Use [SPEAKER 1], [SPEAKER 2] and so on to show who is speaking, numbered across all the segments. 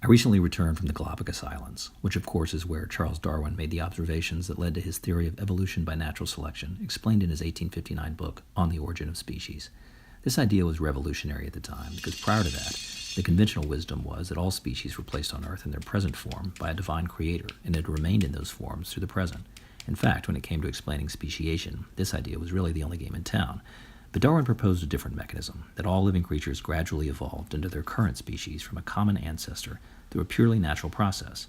[SPEAKER 1] I recently returned from the Galapagos Islands, which of course is where Charles Darwin made the observations that led to his theory of evolution by natural selection, explained in his 1859 book, On the Origin of Species. This idea was revolutionary at the time, because prior to that, the conventional wisdom was that all species were placed on Earth in their present form by a divine creator, and had remained in those forms through the present. In fact, when it came to explaining speciation, this idea was really the only game in town. But Darwin proposed a different mechanism, that all living creatures gradually evolved into their current species from a common ancestor through a purely natural process.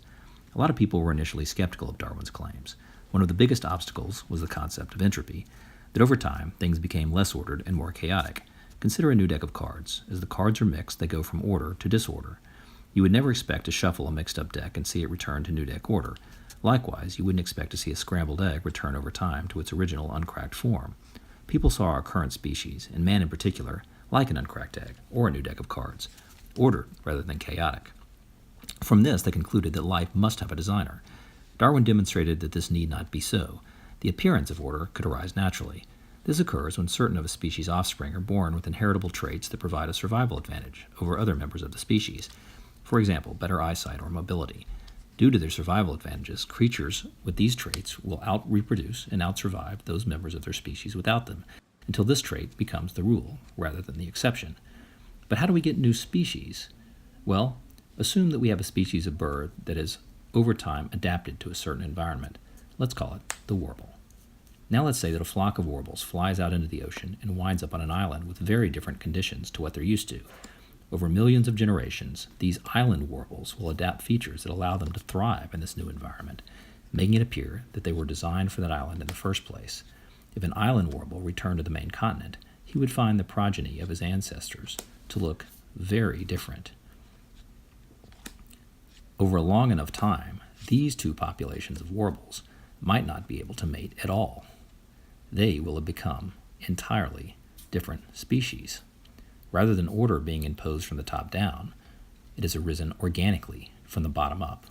[SPEAKER 1] A lot of people were initially skeptical of Darwin's claims. One of the biggest obstacles was the concept of entropy, that over time things became less ordered and more chaotic. Consider a new deck of cards. As the cards are mixed, they go from order to disorder. You would never expect to shuffle a mixed-up deck and see it return to new deck order. Likewise, you wouldn't expect to see a scrambled egg return over time to its original uncracked form. People saw our current species, and man in particular, like an uncracked egg or a new deck of cards, ordered rather than chaotic. From this, they concluded that life must have a designer. Darwin demonstrated that this need not be so. The appearance of order could arise naturally. This occurs when certain of a species' offspring are born with inheritable traits that provide a survival advantage over other members of the species. For example, better eyesight or mobility. Due to their survival advantages, creatures with these traits will out-reproduce and out-survive those members of their species without them, until this trait becomes the rule rather than the exception. But how do we get new species? Well, assume that we have a species of bird that is, over time, adapted to a certain environment. Let's call it the warble. Now let's say that a flock of warbles flies out into the ocean and winds up on an island with very different conditions to what they're used to. Over millions of generations, these island warbles will adapt features that allow them to thrive in this new environment, making it appear that they were designed for that island in the first place. If an island warble returned to the main continent, he would find the progeny of his ancestors to look very different. Over a long enough time, these two populations of warbles might not be able to mate at all. They will have become entirely different species. Rather than order being imposed from the top down, it has arisen organically from the bottom up.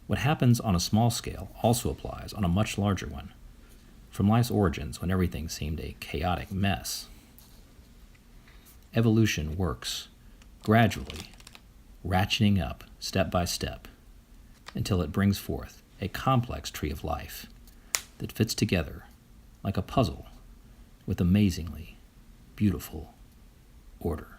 [SPEAKER 1] What happens on a small scale also applies on a much larger one. From life's origins, when everything seemed a chaotic mess, evolution works gradually, ratcheting up step by step, until it brings forth a complex tree of life that fits together like a puzzle with amazingly beautiful order.